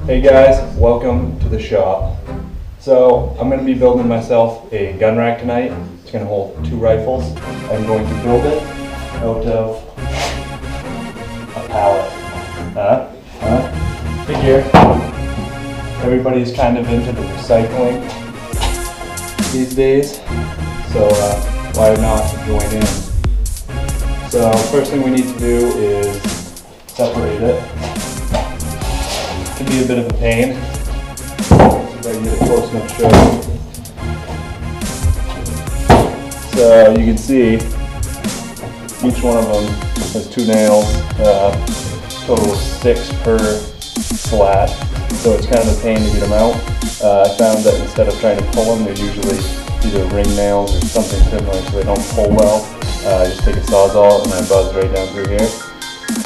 Hey guys, welcome to the shop. So I'm going to be building myself a gun rack tonight. It's going to hold 2 rifles. I'm going to build it out of a pallet. Figure everybody's kind of into the recycling these days, so why not join in? So first thing we need to do is separate it. It can be a bit of a pain. So I can get it close enough to show you. So you can see each one of them has 2 nails, total of 6 per slat. So it's kind of a pain to get them out. I found that instead of trying to pull them, they're usually either ring nails or something similar, so they don't pull well. I just take a Sawzall and I buzz right down through here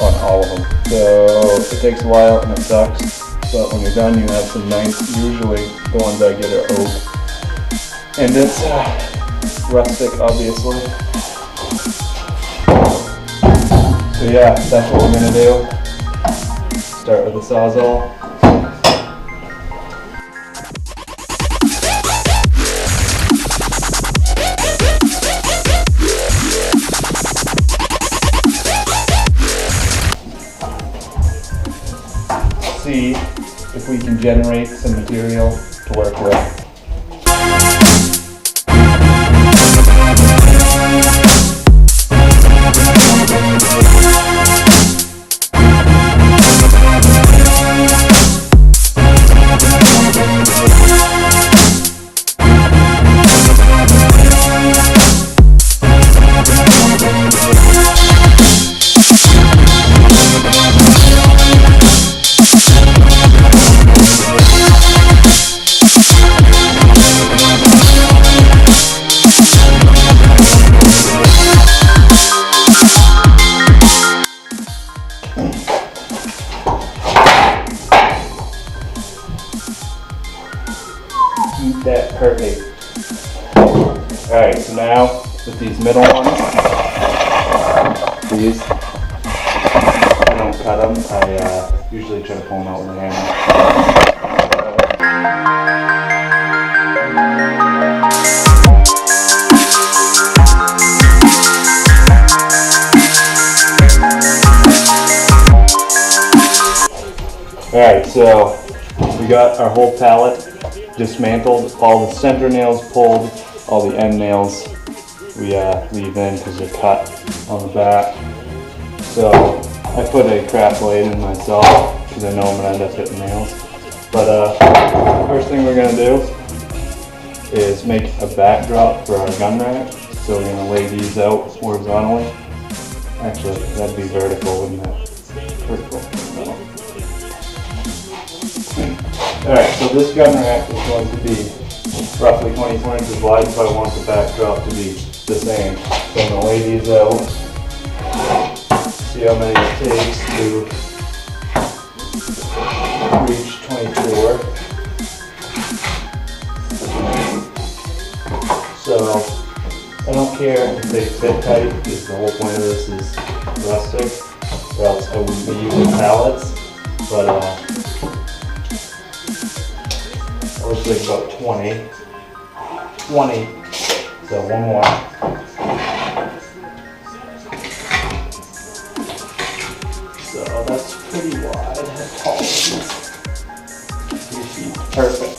on all of them. So it takes a while and it sucks, but when you're done you have some nice, usually the ones I get are oak. And it's rustic, obviously. So yeah, that's what we're going to do. Start with the Sawzall. See if we can generate some material to work with. That perfect. Alright, so now with these middle ones, these, I don't cut them. I usually try to pull them out with a hammer. Alright, so we got our whole pallet dismantled, all the center nails pulled, all the end nails we leave in because they're cut on the back. So I put a craft blade in myself because I know I'm going to end up hitting nails. But first thing we're going to do is make a backdrop for our gun rack. So we're going to lay these out horizontally. Actually, that'd be vertical, wouldn't it? Vertical. No. Alright, so this gun rack is going to be roughly 24 inches wide, so I want the backdrop to be the same. So I'm going to lay these out, see how many it takes to reach 24. So I don't care if they fit tight, because the whole point of this is rustic, or else I wouldn't be using pallets. But looks like about 20, so one more. So that's pretty wide, apologies. 3 feet, perfect.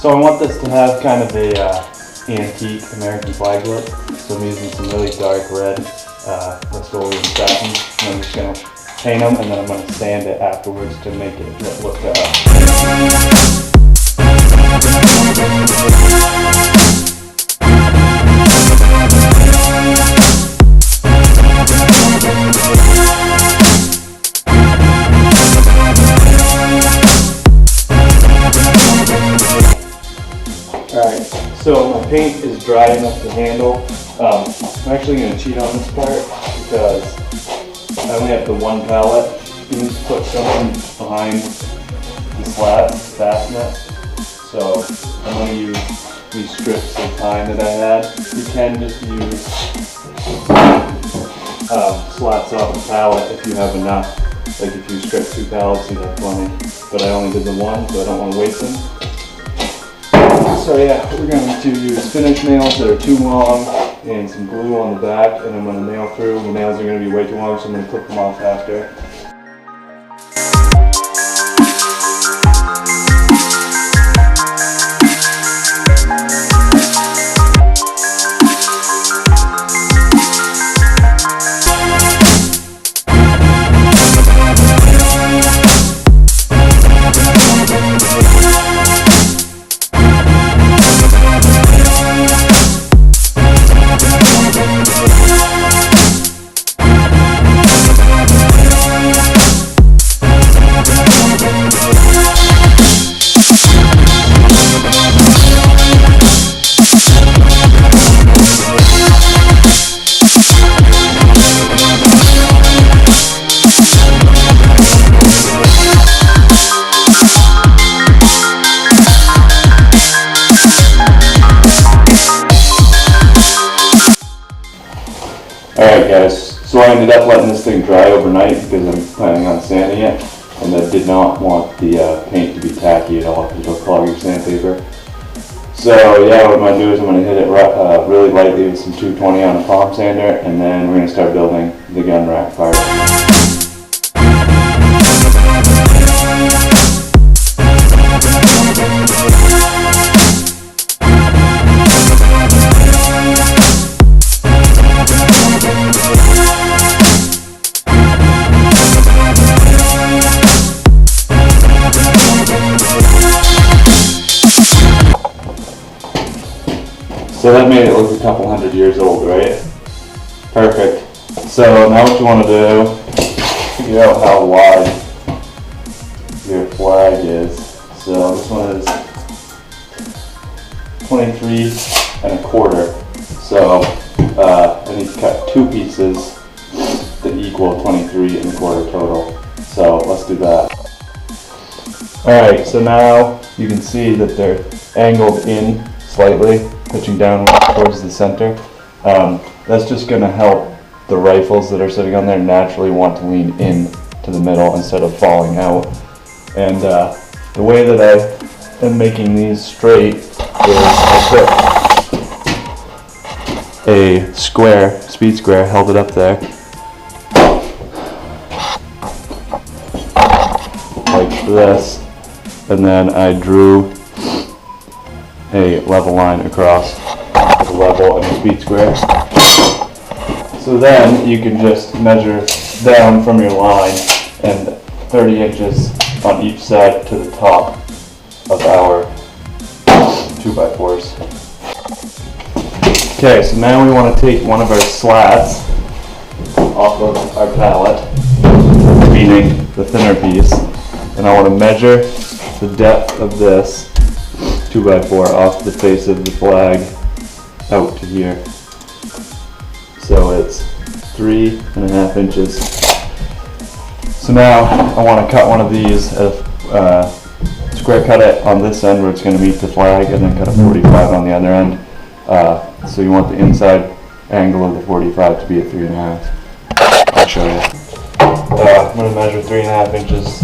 So I want this to have kind of a antique American flag look, so I'm using some really dark red Rust-Oleum satin, and I'm just going to paint them, and then I'm going to sand it afterwards to make it look Alright, so my paint is dry enough to handle. I'm actually going to cheat on this part because I only have the 1 pallet. You need to put something behind the slats, fasten it. So I'm going to use these strips of pine that I had. You can just use slats off the pallet if you have enough. Like if you strip 2 pallets, you'd have plenty. But I only did the one, so I don't want to waste them. So yeah, we're going to use finish nails that are too long and some glue on the back, and I'm going to nail through. The nails are going to be way too long, so I'm going to clip them off after. Alright guys, so I ended up letting this thing dry overnight because I'm planning on sanding it, and I did not want the paint to be tacky at all because it'll clog your sandpaper. So yeah, what I'm going to do is I'm going to hit it really lightly with some 220 on a palm sander, and then we're going to start building the gun rack part. So that made it look a couple 100 years old, right? Perfect. So now what you want to do, figure out how wide your flag is. So this one is 23¼ So I need to cut 2 pieces that equal 23¼ total. So let's do that. Alright, so now you can see that they're angled in slightly, pitching down towards the center. That's just going to help the rifles that are sitting on there naturally want to lean in to the middle instead of falling out. And the way that I am making these straight is I put a square, speed square, held it up there, like this, and then I drew a level line across the level and the speed square. So then you can just measure down from your line and 30 inches on each side to the top of our 2x4s. Okay, so now we want to take one of our slats off of our pallet, meaning the thinner piece, and I want to measure the depth of this 2x4 off the face of the flag out to here. So it's 3½ inches. So now I want to cut one of these, square cut it on this end where it's going to meet the flag, and then cut a 45 on the other end. So you want the inside angle of the 45 to be at 3½. I'll show you. I'm going to measure 3½ inches.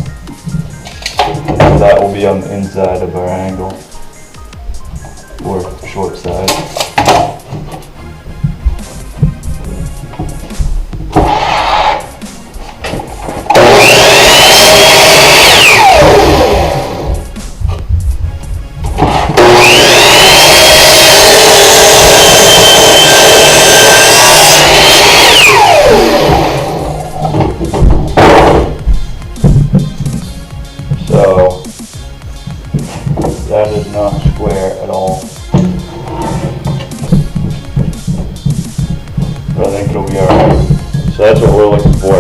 So that will be on the inside of our angle, or short side. So that is not square at all. But I think it'll be alright. So that's what we're looking for.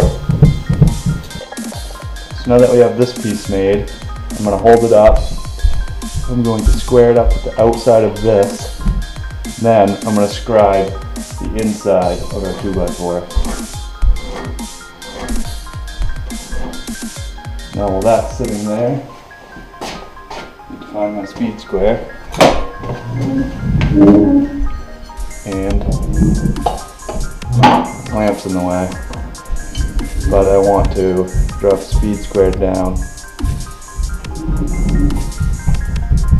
So now that we have this piece made, I'm going to hold it up. I'm going to square it up with the outside of this. Then I'm going to scribe the inside of our 2x4. Now while that's sitting there, I need to find my speed square. And lamp's in the way. But I want to drop speed squared down.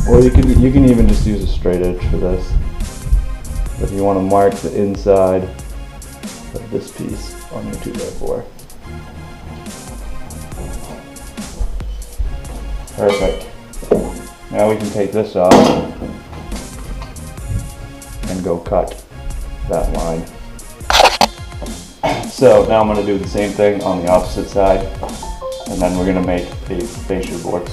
Or you can even just use a straight edge for this. If you want to mark the inside of this piece on your 2x4. Perfect. Now we can take this off and go cut that line. So now I'm going to do the same thing on the opposite side, and then we're going to make a fascia board.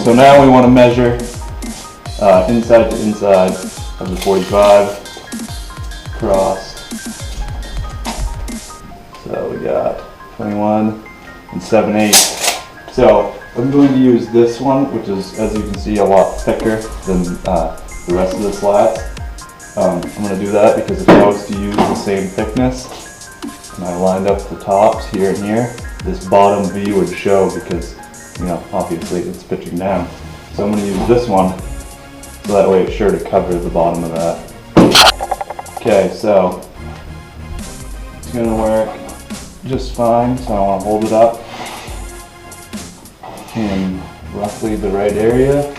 So now we want to measure inside to inside of the 45 crossed. So we got 21 and 7/8. So I'm going to use this one, which is, as you can see, a lot thicker than the rest of the slats. I'm going to do that because if I was to use the same thickness and I lined up the tops here and here, this bottom V would show because, you know, obviously it's pitching down. So I'm going to use this one so that way it's sure to cover the bottom of that. Okay, so it's going to work just fine. So I want to hold it up in roughly the right area.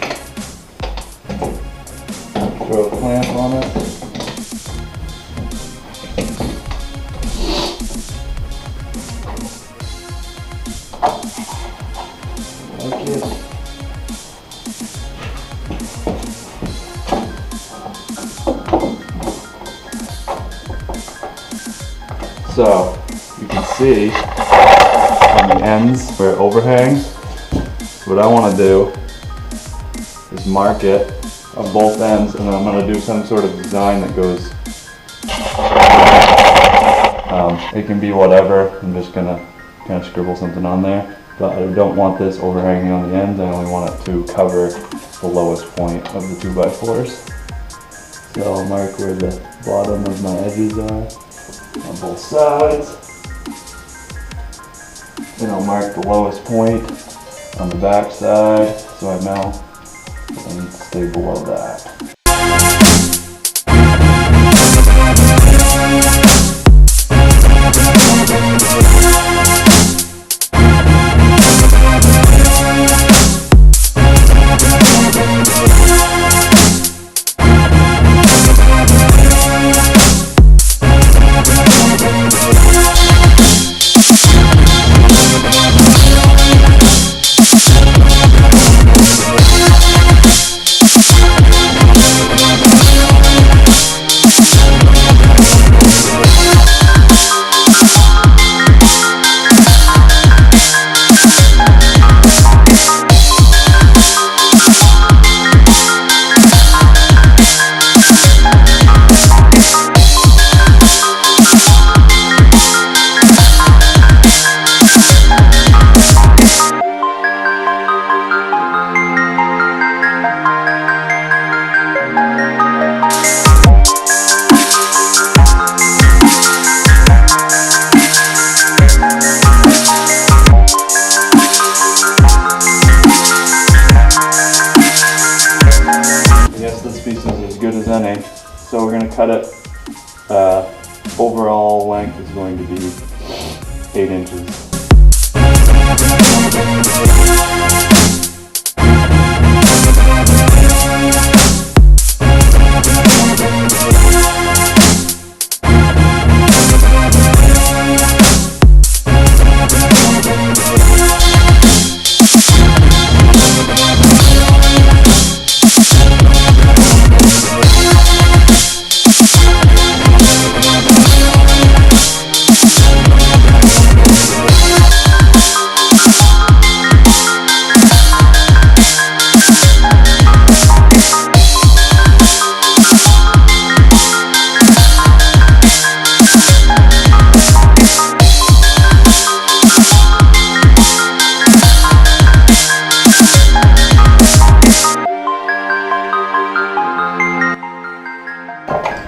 Throw a clamp on it. Like it. So you can see on the ends where it overhangs, what I want to do is mark it on both ends, and then I'm going to do some sort of design that goes, it can be whatever. I'm just going to kind of scribble something on there, but I don't want this overhanging on the ends. I only want it to cover the lowest point of the 2x4s. So I'll mark where the bottom of my edges are on both sides, and I'll mark the lowest point on the back side, so I know I need to stay below that. piece is as good as any. So we're going to cut it. Overall length is going to be 8 inches.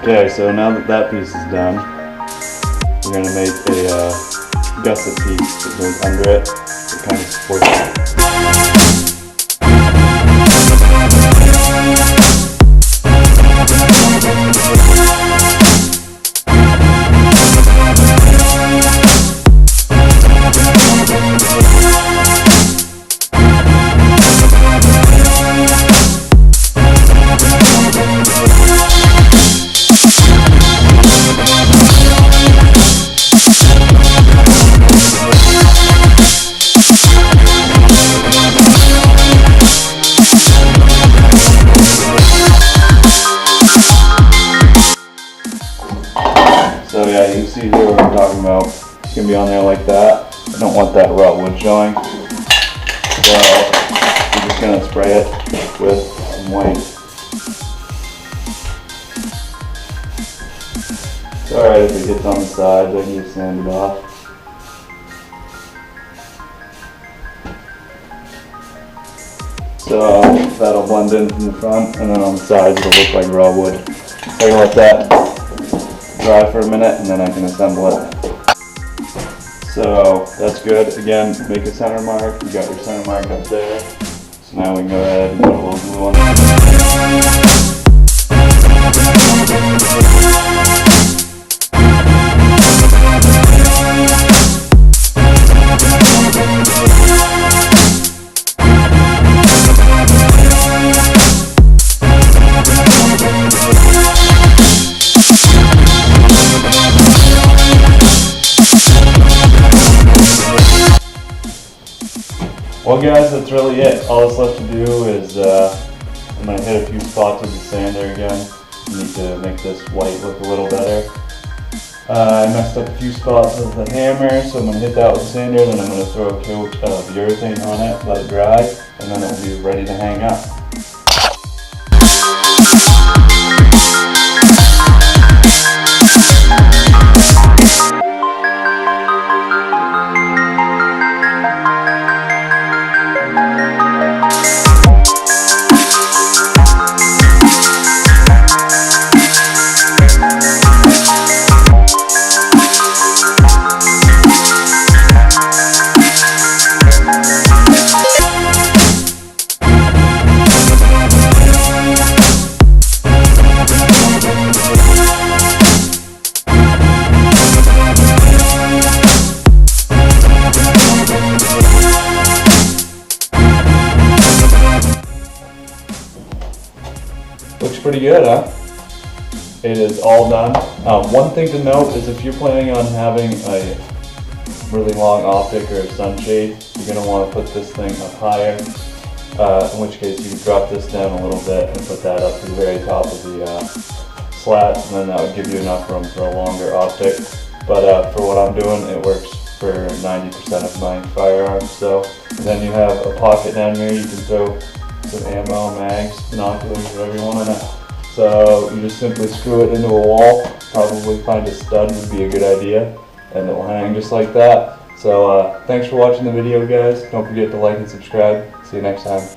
Okay, so now that that piece is done, we're going to make a gusset piece that goes under it to kind of support it. So yeah, you can see here what I'm talking about. It's going to be on there like that. I don't want that raw wood showing. So I'm just going to spray it with some white. It's alright if it gets on the sides, I can just sand it off. So that'll blend in from the front, and then on the sides it'll look like raw wood. So I'm going to let that dry for a minute and then I can assemble it. So that's good. Again, make a center mark. You got your center mark up there. So now we can go ahead and put a little glue on it. Well guys, that's really it. All that's left to do is I'm going to hit a few spots with the sander again. I need to make this white look a little better. I messed up a few spots with the hammer, so I'm going to hit that with the sander, then I'm going to throw a coat of urethane on it, let it dry, and then it will be ready to hang up. Looks pretty good, huh? It is all done. One thing to note is if you're planning on having a really long optic or a sunshade, you're going to want to put this thing up higher, in which case you can drop this down a little bit and put that up to the very top of the slat, and then that would give you enough room for a longer optic. But for what I'm doing, it works for 90% of my firearms. So then you have a pocket down here, you can throw some ammo, mags, binoculars, whatever you want in it. So you just simply screw it into a wall, probably find a stud would be a good idea, and it will hang just like that. So thanks for watching the video guys, don't forget to like and subscribe, see you next time.